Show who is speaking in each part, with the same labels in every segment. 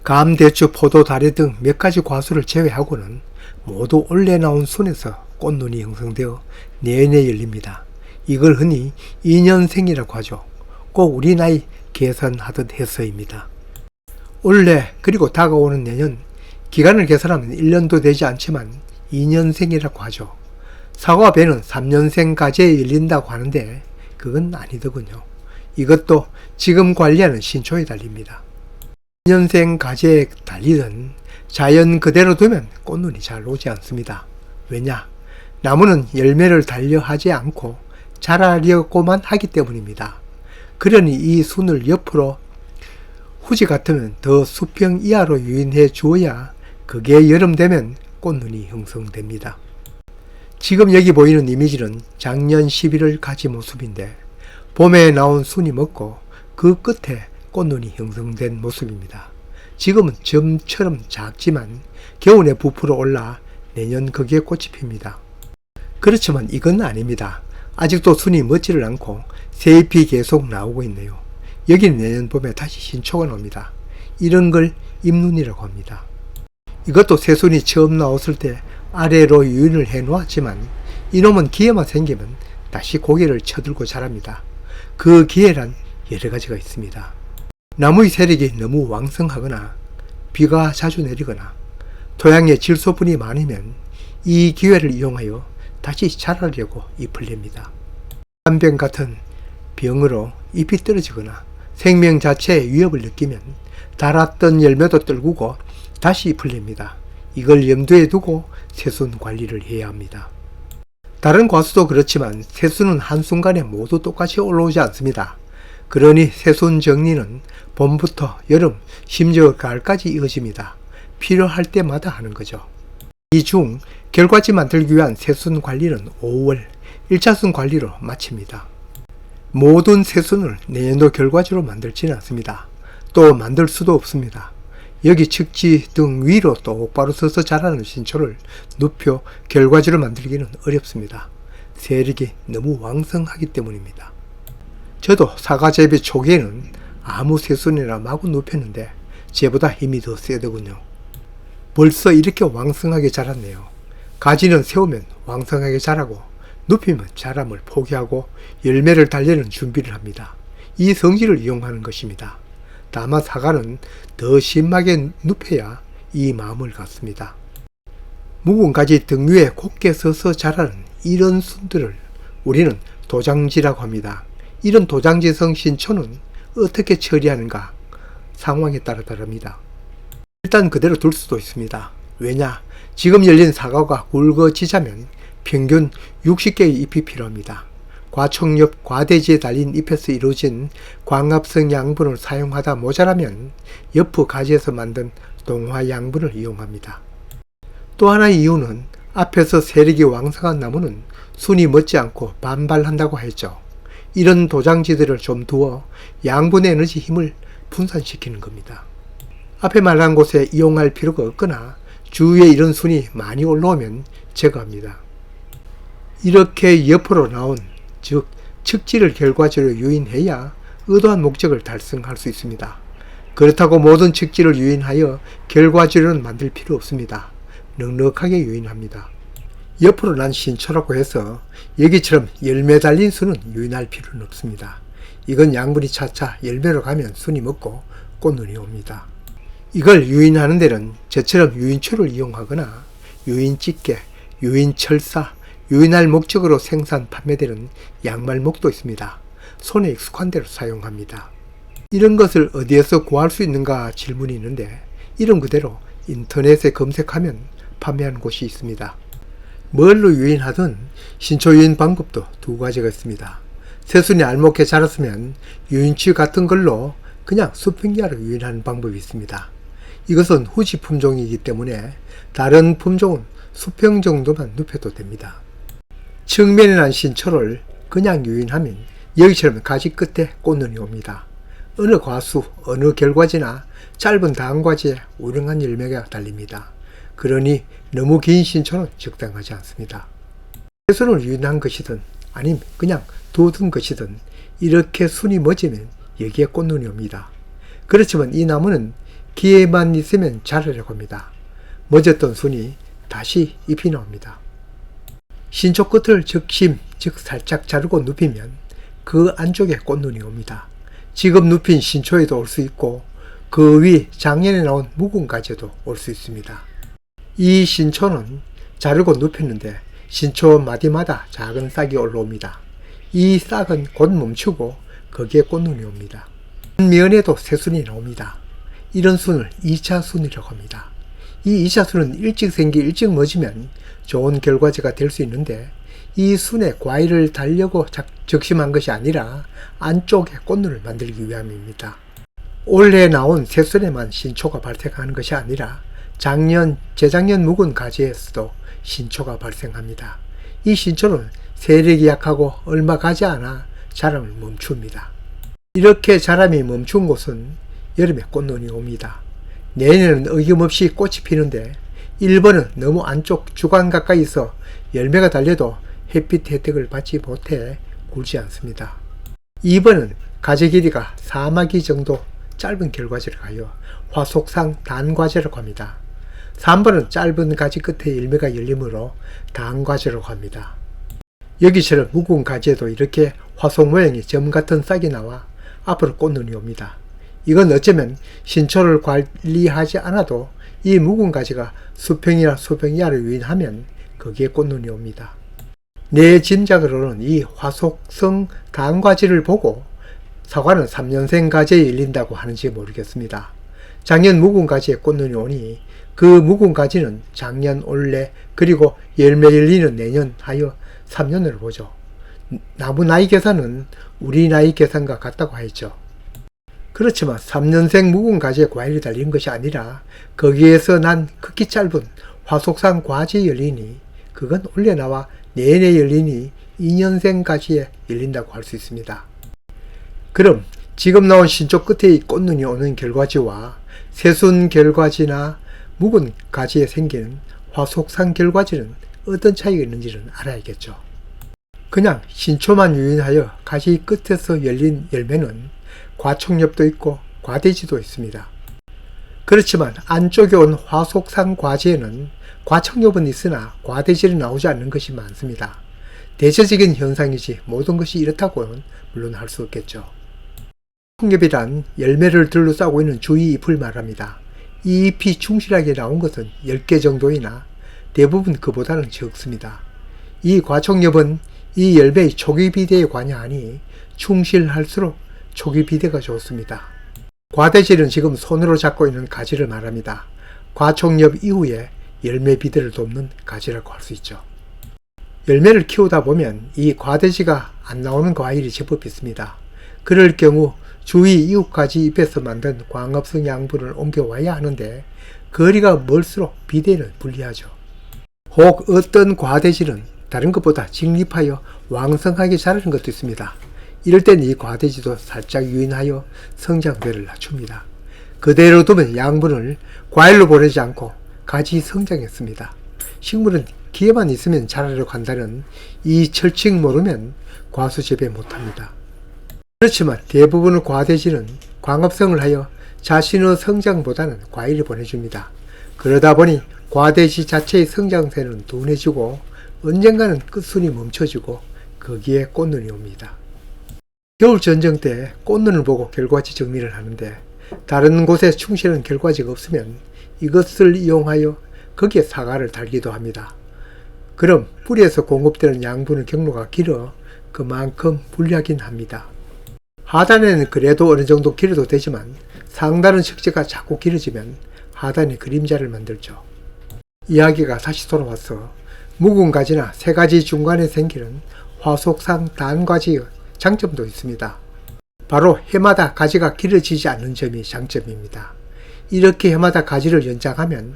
Speaker 1: 감, 대추, 포도, 다래 등 몇 가지 과수를 제외하고는 모두 올해 나온 순에서 꽃눈이 형성되어 내내 열립니다. 이걸 흔히 인연생이라고 하죠. 꼭 우리 나이 계산하듯 해서입니다. 올해 그리고 다가오는 내년, 기간을 계산하면 1년도 되지 않지만 2년생이라고 하죠. 사과 배는 3년생까지에 열린다고 하는데 그건 아니더군요. 이것도 지금 관리하는 신초에 달립니다. 2년생 가지에 달리든 자연 그대로 두면 꽃눈이 잘 오지 않습니다. 왜냐? 나무는 열매를 달려 하지 않고 자라려고만 하기 때문입니다. 그러니 이 순을 옆으로 후지 같으면 더 수평 이하로 유인해 주어야 그게 여름 되면 꽃눈이 형성됩니다. 지금 여기 보이는 이미지는 작년 11월 가지 모습인데 봄에 나온 순이 먹고 그 끝에 꽃눈이 형성된 모습입니다. 지금은 점처럼 작지만 겨울에 부풀어 올라 내년 거기에 꽃이 핍니다. 그렇지만 이건 아닙니다. 아직도 순이 먹지를 않고 새잎이 계속 나오고 있네요. 여기는 내년 봄에 다시 신초가 나옵니다. 이런 걸 입눈이라고 합니다. 이것도 새순이 처음 나왔을 때 아래로 유인을 해 놓았지만 이놈은 기회만 생기면 다시 고개를 쳐들고 자랍니다. 그 기회란 여러 가지가 있습니다. 나무의 세력이 너무 왕성하거나 비가 자주 내리거나 토양에 질소분이 많으면 이 기회를 이용하여 다시 자라려고 잎을 냅니다. 한병 같은 병으로 잎이 떨어지거나 생명 자체의 위협을 느끼면 달았던 열매도 떨구고 다시 잎을 냅니다. 이걸 염두에 두고 새순 관리를 해야 합니다. 다른 과수도 그렇지만 새순은 한순간에 모두 똑같이 올라오지 않습니다. 그러니 새순 정리는 봄부터 여름, 심지어 가을까지 이어집니다. 필요할 때마다 하는 거죠. 이 중 결과지 만들기 위한 새순 관리는 5월 1차순 관리로 마칩니다. 모든 새순을 내년도 결과지로 만들지는 않습니다. 또 만들 수도 없습니다. 여기 측지 등 위로 똑바로 서서 자라는 신초를 눕혀 결과지로 만들기는 어렵습니다. 세력이 너무 왕성하기 때문입니다. 저도 사과재배 초기에는 아무 새순이나 마구 눕혔는데 쟤보다 힘이 더 세더군요. 벌써 이렇게 왕성하게 자랐네요. 가지는 세우면 왕성하게 자라고 눕히면 자람을 포기하고 열매를 달려는 준비를 합니다. 이 성질을 이용하는 것입니다. 다만 사과는 더 심하게 눕혀야 이 마음을 갖습니다. 묵은 가지 등 위에 곱게 서서 자라는 이런 순들을 우리는 도장지라고 합니다. 이런 도장지성 신초는 어떻게 처리하는가 상황에 따라 다릅니다. 일단 그대로 둘 수도 있습니다. 왜냐? 지금 열린 사과가 굵어지자면 평균 60개의 잎이 필요합니다. 과촉엽, 과대지에 달린 잎에서 이루어진 광합성 양분을 사용하다 모자라면 옆 가지에서 만든 동화 양분을 이용합니다. 또 하나의 이유는 앞에서 세력이 왕성한 나무는 순이 멎지 않고 반발한다고 했죠. 이런 도장지들을 좀 두어 양분의 에너지 힘을 분산시키는 겁니다. 앞에 말한 곳에 이용할 필요가 없거나 주위에 이런 순이 많이 올라오면 제거합니다. 이렇게 옆으로 나온 즉 측지를 결과지로 유인해야 의도한 목적을 달성할 수 있습니다. 그렇다고 모든 측지를 유인하여 결과지로는 만들 필요 없습니다. 넉넉하게 유인합니다. 옆으로 난 신초라고 해서 여기처럼 열매 달린 순은 유인할 필요는 없습니다. 이건 양분이 차차 열매로 가면 순이 먹고 꽃눈이 옵니다. 이걸 유인하는 데는 저처럼 유인초를 이용하거나 유인집게, 유인철사, 유인할 목적으로 생산, 판매되는 양말목도 있습니다. 손에 익숙한 대로 사용합니다. 이런 것을 어디에서 구할 수 있는가 질문이 있는데 이름 그대로 인터넷에 검색하면 판매하는 곳이 있습니다. 뭘로 유인하든 신초 유인 방법도 두 가지가 있습니다. 새순이 알목에 자랐으면 유인치 같은 걸로 그냥 수평기하로 유인하는 방법이 있습니다. 이것은 후지 품종이기 때문에 다른 품종은 수평 정도만 눕혀도 됩니다. 측면에 난 신초를 그냥 유인하면 여기처럼 가지 끝에 꽃눈이 옵니다. 어느 과수, 어느 결과지나 짧은 다한과지에 우량한 열매가 달립니다. 그러니 너무 긴 신초는 적당하지 않습니다. 새순을 유인한 것이든 아니면 그냥 둬둔 것이든 이렇게 순이 멎으면 여기에 꽃눈이 옵니다. 그렇지만 이 나무는 기회만 있으면 자르려고 합니다. 멎었던 순이 다시 잎이 나옵니다. 신초 끝을 적심, 즉 살짝 자르고 눕히면 그 안쪽에 꽃눈이 옵니다. 지금 눕힌 신초에도 올 수 있고 그 위 작년에 나온 묵은 가지에도 올 수 있습니다. 이 신초는 자르고 눕혔는데 신초 마디마다 작은 싹이 올라옵니다. 이 싹은 곧 멈추고 거기에 꽃눈이 옵니다. 면에도 새순이 나옵니다. 이런 순을 2차 순이라고 합니다. 이 2차 순은 일찍 생기 일찍 멎으면 좋은 결과지가 될 수 있는데 이 순에 과일을 달려고 적심한 것이 아니라 안쪽에 꽃눈을 만들기 위함입니다. 올해 나온 새순에만 신초가 발생하는 것이 아니라 작년, 재작년 묵은 가지에서도 신초가 발생합니다. 이 신초는 세력이 약하고 얼마 가지 않아 자람을 멈춥니다. 이렇게 자람이 멈춘 곳은 여름에 꽃눈이 옵니다. 내년에는 어김없이 꽃이 피는데 1번은 너무 안쪽 주간 가까이서 열매가 달려도 햇빛 혜택을 받지 못해 굵지 않습니다. 2번은 가지 길이가 사마기 정도 짧은 결과지를 하여 화속상 단과지라고 합니다. 3번은 짧은 가지 끝에 열매가 열리므로 단과지라고 합니다. 여기처럼 묵은 가지에도 이렇게 화속 모양의 점 같은 싹이 나와 앞으로 꽃눈이 옵니다. 이건 어쩌면 신초를 관리하지 않아도 이 묵은 가지가 수평이나 수평 이하를 유인하면 거기에 꽃눈이 옵니다. 내 짐작으로는 이 화속성 단과지를 보고 사과는 3년생 가지에 열린다고 하는지 모르겠습니다. 작년 묵은 가지에 꽃눈이 오니 그 묵은 가지는 작년, 올해, 그리고 열매 열리는 내년 하여 3년을 보죠. 나무 나이 계산은 우리 나이 계산과 같다고 하였죠. 그렇지만 3년생 묵은 가지에 과일이 달린 것이 아니라 거기에서 난 극히 짧은 화속상 과지에 열리니 그건 올해 나와 내년에 열리니 2년생 가지에 열린다고 할 수 있습니다. 그럼 지금 나온 신초 끝에 꽃눈이 오는 결과지와 새순 결과지나 묵은 가지에 생기는 화속상 결과지는 어떤 차이가 있는지는 알아야겠죠. 그냥 신초만 유인하여 가지 끝에서 열린 열매는 과촉엽도 있고 과대지도 있습니다. 그렇지만 안쪽에 온 화속상 과지에는 과촉엽은 있으나 과대지는 나오지 않는 것이 많습니다. 대체적인 현상이지 모든 것이 이렇다고는 물론 할 수 없겠죠. 촉엽이란 열매를 둘러싸고 있는 주위 잎을 말합니다. 이 잎이 충실하게 나온 것은 10개 정도이나 대부분 그보다는 적습니다. 이 과촉엽은 이 열매의 초기 비대에 관여하니 충실할수록 초기 비대가 좋습니다. 과대질은 지금 손으로 잡고 있는 가지를 말합니다. 과촉엽 이후에 열매 비대를 돕는 가지라고 할 수 있죠. 열매를 키우다 보면 이 과대지가 안 나오는 과일이 제법 있습니다. 그럴 경우 주위 이웃가지 잎에서 만든 광합성 양분을 옮겨와야 하는데 거리가 멀수록 비대는 불리하죠. 혹 어떤 과대질은 다른 것보다 직립하여 왕성하게 자라는 것도 있습니다. 이럴 땐 이 과대지도 살짝 유인하여 성장대를 낮춥니다. 그대로 두면 양분을 과일로 보내지 않고 가지 성장했습니다. 식물은 기회만 있으면 자라려고 한다는 이 철칙 모르면 과수 재배 못합니다. 그렇지만 대부분의 과대지는 광합성을 하여 자신의 성장보다는 과일을 보내줍니다. 그러다 보니 과대지 자체의 성장세는 둔해지고 언젠가는 끝순이 멈춰지고 거기에 꽃눈이 옵니다. 겨울 전쟁 때 꽃눈을 보고 결과지 정리를 하는데 다른 곳에 충실한 결과지가 없으면 이것을 이용하여 거기에 사과를 달기도 합니다. 그럼 뿌리에서 공급되는 양분의 경로가 길어 그만큼 불리하긴 합니다. 하단에는 그래도 어느 정도 길어도 되지만 상단의 식재가 자꾸 길어지면 하단에 그림자를 만들죠. 이야기가 다시 돌아와서 묵은 가지나 새 가지 중간에 생기는 화속상 단과지의 장점도 있습니다. 바로 해마다 가지가 길어지지 않는 점이 장점입니다. 이렇게 해마다 가지를 연장하면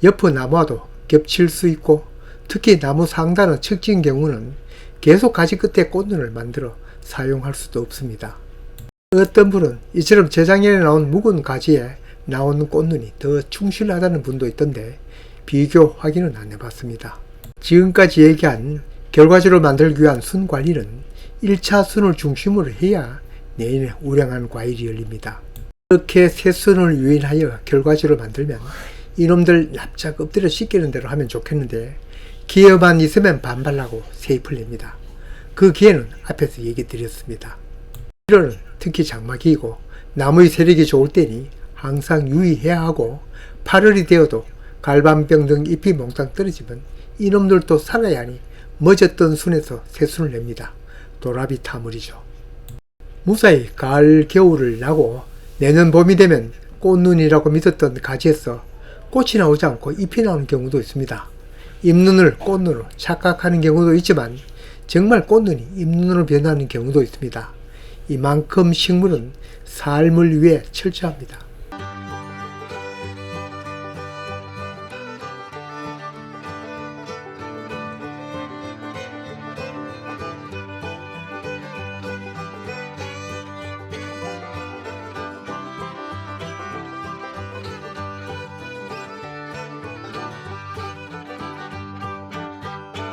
Speaker 1: 옆의 나무와도 겹칠 수 있고 특히 나무 상단의 측지인 경우는 계속 가지 끝에 꽃눈을 만들어 사용할 수도 없습니다. 어떤 분은 이처럼 재작년에 나온 묵은 가지에 나오는 꽃눈이 더 충실하다는 분도 있던데 비교 확인은 안 해봤습니다. 지금까지 얘기한 결과지를 만들기 위한 순 관리는 1차 순을 중심으로 해야 내년에 우량한 과일이 열립니다. 이렇게 새순을 유인하여 결과지로 만들면 이놈들 납작 엎드려 씻기는 대로 하면 좋겠는데 기회만 있으면 반발하고 세입을 냅니다. 그 기회는 앞에서 얘기 드렸습니다. 1월은 특히 장마기이고 나무의 세력이 좋을 때니 항상 유의해야 하고 8월이 되어도 갈반병 등 잎이 몽땅 떨어지면 이놈들도 살아야 하니 멎었던 순에서 새순을 냅니다. 도라비 타물이죠. 무사히 가을 겨울을 나고 내년 봄이 되면 꽃눈이라고 믿었던 가지에서 꽃이 나오지 않고 잎이 나오는 경우도 있습니다. 잎눈을 꽃눈으로 착각하는 경우도 있지만 정말 꽃눈이 잎눈으로 변하는 경우도 있습니다. 이만큼 식물은 삶을 위해 철저합니다.